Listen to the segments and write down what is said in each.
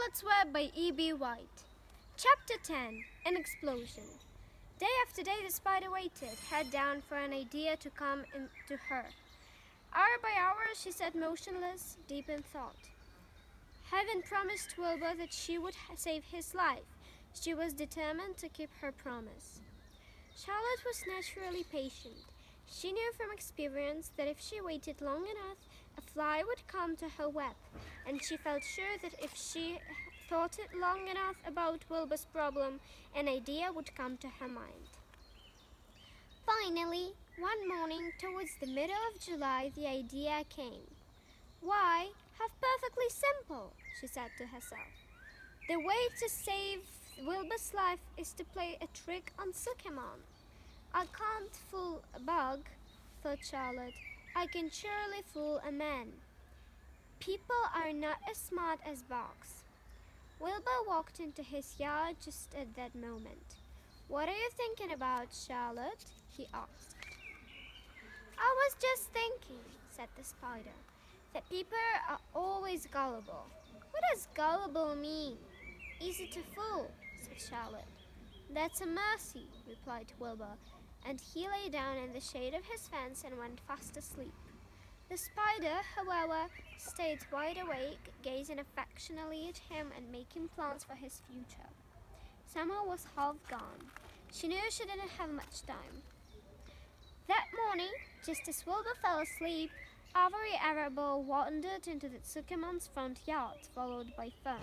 Charlotte's Web by E.B. White. Chapter 10. An Explosion. Day after day the spider waited, head down, for an idea to come into her. Hour by hour she sat motionless, deep in thought. Heaven promised Wilbur that she would save his life. She was determined to keep her promise. Charlotte was naturally patient. She knew from experience that if she waited long enough, a fly would come to her web, and she felt sure that if she thought it long enough about Wilbur's problem, an idea would come to her mind. Finally, one morning towards the middle of July, the idea came. Why, how perfectly simple, she said to herself. The way to save Wilbur's life is to play a trick on Sycamore. I can't fool a bug, thought Charlotte. I can surely fool a man. People are not as smart as bugs. Wilbur walked into his yard just at that moment. What are you thinking about, Charlotte? He asked. I was just thinking, said the spider, that people are always gullible. What does gullible mean? Easy to fool, said Charlotte. That's a mercy, replied Wilbur, and he lay down in the shade of his fence and went fast asleep. The spider, however, stayed wide awake, gazing affectionately at him and making plans for his future. Summer was half gone. She knew she didn't have much time. That morning, just as Wilbur fell asleep, Avery Arable wandered into the Sycamore's front yard, followed by Fern.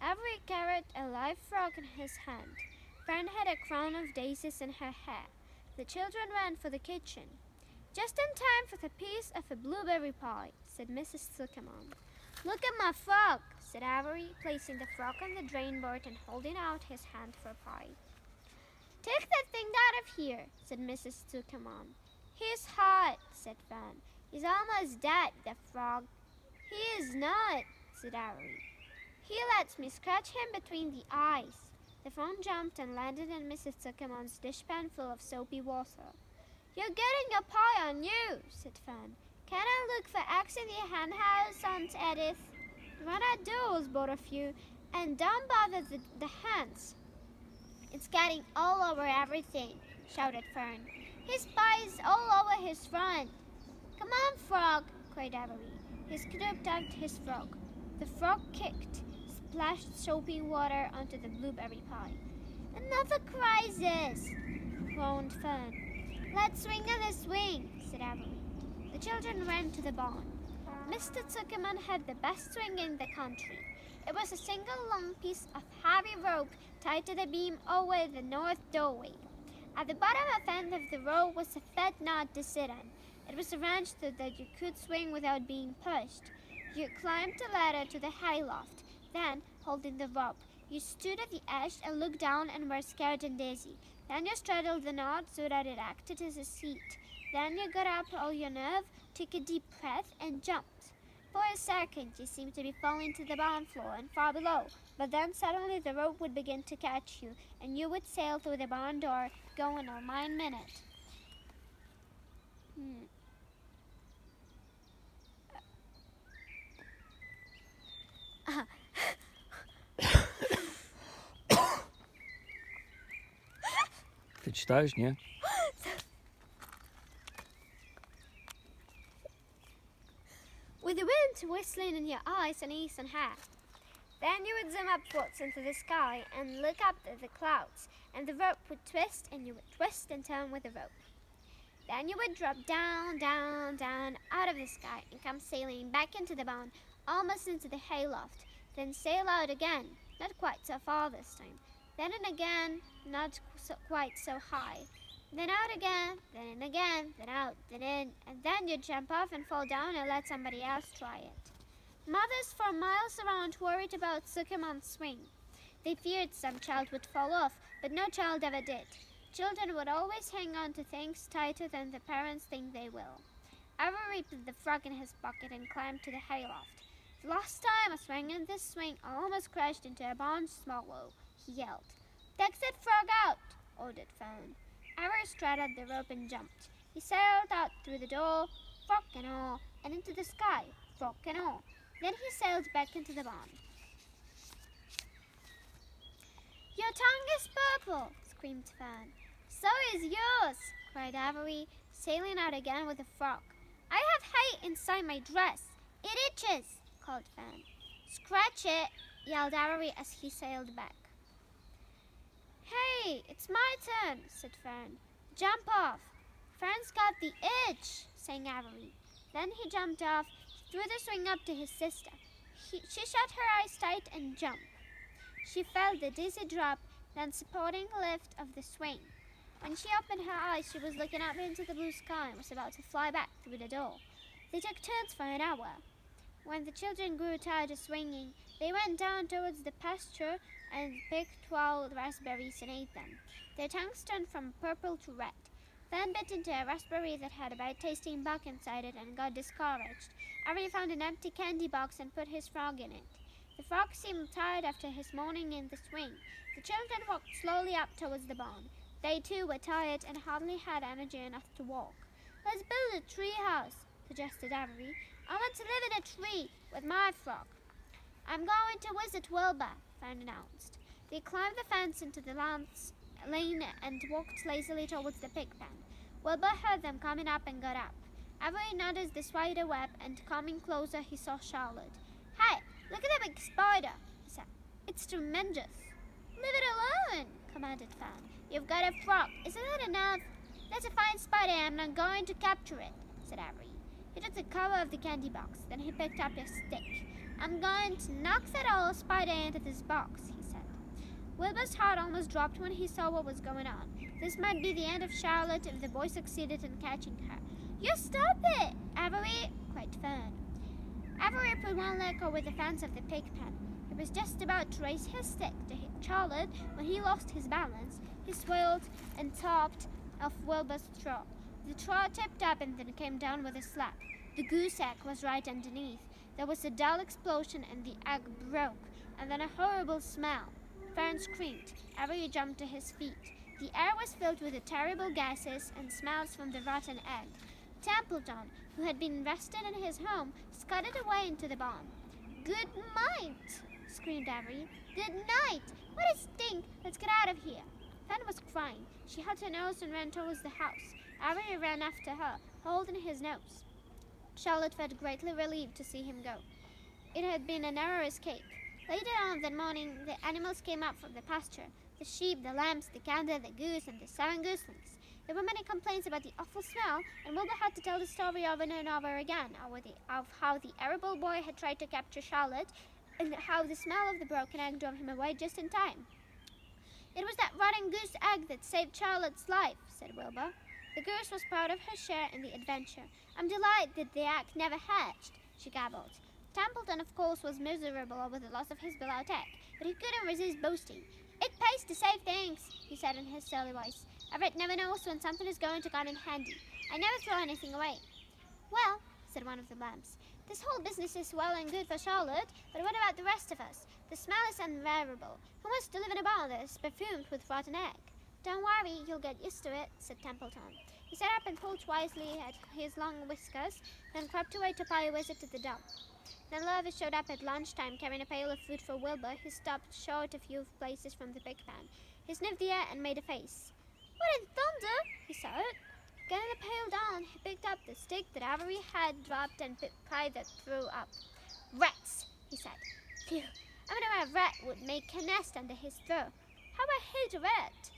Avery carried a live frog in his hand. Fern had a crown of daisies in her hair. The children ran for the kitchen. Just in time for the piece of a blueberry pie, said Mrs. Sycamore. Look at my frog, said Avery, placing the frog on the drain board and holding out his hand for pie. Take that thing out of here, said Mrs. Sycamore. He's hot, said Fern. He's almost dead, the frog. He is not, said Avery. He lets me scratch him between the eyes. The frog jumped and landed in Mrs. Sycamore's dishpan full of soapy water. You're getting your pie on you, said Fern. Can I look for eggs in the hen house, Aunt Edith? Run outdoors, both of you, and don't bother the hens. It's getting all over everything, shouted Fern. His pie is all over his front. Come on, frog, cried Avery. He scooped out his frog. The frog kicked, splashed soapy water onto the blueberry pie. Another crisis, groaned Fern. Let's swing on the swing, said Avery. The children ran to the barn. Mr. Sycamore had the best swing in the country. It was a single long piece of heavy rope tied to the beam over the north doorway. At the bottom end of the rope was a fat knot to sit on. It was arranged so that you could swing without being pushed. You climbed the ladder to the hayloft. Then, holding the rope, you stood at the edge and looked down and were scared and dizzy. Then you straddled the knot so that it acted as a seat. Then you got up all your nerve, took a deep breath, and jumped. For a second, you seemed to be falling to the barn floor and far below, but then suddenly the rope would begin to catch you, and you would sail through the barn door, going a mile a minute. Ty czytałeś, nie? With the wind whistling in your eyes and ears and hair. Then you would zoom upwards into the sky and look up at the clouds, and the rope would twist, and you would twist and turn with the rope. Then you would drop down, down, down out of the sky and come sailing back into the barn, almost into the hayloft, then sail out again, not quite so far this time. Then and again, not quite so high. Then out again, then in again, then out, then in, and then you jump off and fall down and let somebody else try it. Mothers for miles around worried about Sycamore's swing. They feared some child would fall off, but no child ever did. Children would always hang on to things tighter than the parents think they will. Avery put the frog in his pocket and climbed to the hayloft. The last time I swung in this swing, I almost crashed into a barn swallow, he yelled. Take that frog out, ordered Fern. Avery straddled the rope and jumped. He sailed out through the door, frog and all, and into the sky, frog and all. Then he sailed back into the barn. Your tongue is purple, screamed Fern. So is yours, cried Avery, sailing out again with the frog. I have hay inside my dress. It itches, called Fern. Scratch it, yelled Avery as he sailed back. Hey, it's my turn, said Fern. Jump off. Fern's got the itch, sang Avery. Then he jumped off, threw the swing up to his sister. She shut her eyes tight and jumped. She felt the dizzy drop, then supporting lift of the swing. When she opened her eyes, she was looking up into the blue sky and was about to fly back through the door. They took turns for an hour. When the children grew tired of swinging, they went down towards the pasture and picked wild raspberries and ate them. Their tongues turned from purple to red. Then bit into a raspberry that had a bad-tasting bug inside it and got discouraged. Avery found an empty candy box and put his frog in it. The frog seemed tired after his morning in the swing. The children walked slowly up towards the barn. They too were tired and hardly had energy enough to walk. Let's build a tree house, suggested Avery. I want to live in a tree with my frog. I'm going to visit Wilbur, Fern announced. They climbed the fence into the lane and walked lazily towards the pig pen. Wilbur heard them coming up and got up. Avery noticed the spider web, and coming closer he saw Charlotte. Hey, look at the big spider, he said. It's tremendous. Leave it alone, commanded Fern. You've got a frog. Isn't that enough? That's a fine spider and I'm not going to capture it, said Avery. He took the cover of the candy box. Then he picked up a stick. I'm going to knock that old spider into this box, he said. Wilbur's heart almost dropped when he saw what was going on. This might be the end of Charlotte if the boy succeeded in catching her. You stop it, Avery, cried Fern. Avery put one leg over the fence of the pig pen. He was just about to raise his stick to hit Charlotte when he lost his balance. He swirled and topped off Wilbur's straw. The straw tipped up and then came down with a slap. The goose egg was right underneath. There was a dull explosion and the egg broke, and then a horrible smell. Fern screamed. Avery jumped to his feet. The air was filled with the terrible gases and smells from the rotten egg. Templeton, who had been rested in his home, scudded away into the barn. Good night, screamed Avery. Good night! What a stink! Let's get out of here. Fern was crying. She held her nose and ran towards the house. Avery ran after her, holding his nose. Charlotte felt greatly relieved to see him go. It had been a narrow escape. Later on that morning, the animals came up from the pasture. The sheep, the lambs, the gander, the goose, and the 7 goslings. There were many complaints about the awful smell, and Wilbur had to tell the story over and over again of how the arable boy had tried to capture Charlotte, and how the smell of the broken egg drove him away just in time. It was that rotten goose egg that saved Charlotte's life, said Wilbur. The goose was proud of her share in the adventure. I'm delighted the egg never hatched, she gabbled. Templeton, of course, was miserable over the loss of his beloved egg, but he couldn't resist boasting. It pays to save things, he said in his surly voice. Everett never knows when something is going to come in handy. I never throw anything away. Well, said one of the lambs, this whole business is well and good for Charlotte, but what about the rest of us? The smell is unbearable. Who wants to live in a barn that is perfumed with rotten egg? Don't worry, you'll get used to it, said Templeton. He sat up and pulled wisely at his long whiskers, then crept away to pay a visit to the dump. Then Lovis showed up at lunchtime carrying a pail of food for Wilbur, who stopped short a few places from the pig pen. He sniffed the air and made a face. What in thunder? He said. Getting the pail down, he picked up the stick that Avery had dropped and Kai that threw up. Rats, he said. Phew, I wonder why a rat would make a nest under his throw. How I hate a rat!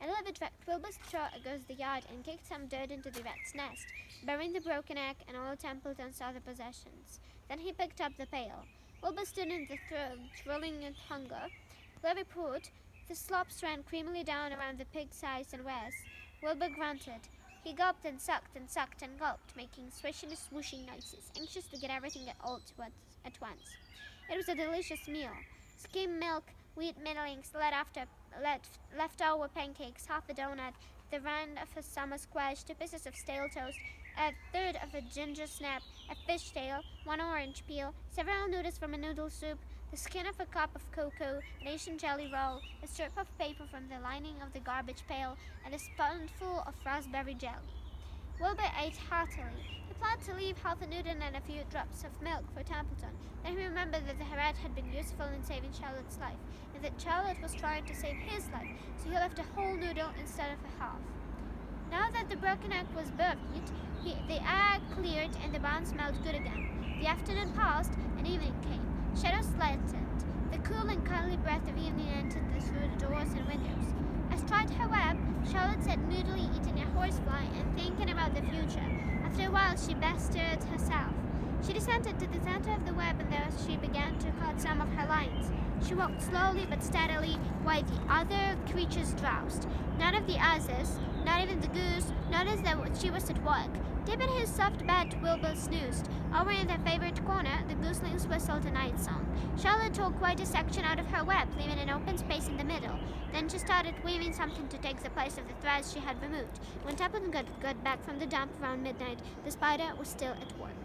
And Oliver dragged Wilbur's straw across the yard and kicked some dirt into the rat's nest, burying the broken egg and all Templeton's other possessions. Then he picked up the pail. Wilbur stood in the throne, thrilling with hunger. Levy poured. The slops ran creamily down around the pig's eyes and wares. Wilbur grunted. He gulped and sucked and gulped, making swishing and swooshing noises, anxious to get everything at once. It was a delicious meal. Skim milk, wheat middlings, leftover pancakes, half a donut, the rind of a summer squash, 2 pieces of stale toast, a third of a ginger snap, a fish tail, 1 orange peel, several noodles from a noodle soup, the skin of a cup of cocoa, an Asian jelly roll, a strip of paper from the lining of the garbage pail, and a spoonful of raspberry jelly. Wilbur ate heartily. He He planned to leave half a noodle and a few drops of milk for Templeton. Then he remembered that the rat had been useful in saving Charlotte's life, and that Charlotte was trying to save his life, so he left a whole noodle instead of a half. Now that the broken egg was buried, the egg cleared and the bun smelled good again. The afternoon passed, and evening came. Shadows lengthened. The cool and kindly breath of evening entered through the doors and windows. Astride her web, Charlotte sat moodily eating a horsefly and thinking about the future. After a while, she bestirred herself. She descended to the center of the web, and there she began to cut some of her lines. She walked slowly but steadily while the other creatures drowsed. None of the others, not even the goose, noticed that she was at work. Deep in his soft bed, Wilbur snoozed. Over in their favorite corner, the goslings whistled a night song. Charlotte tore quite a section out of her web, leaving an open space in the middle. Then she started weaving something to take the place of the threads she had removed. When Tato got back from the dump around midnight, the spider was still at work.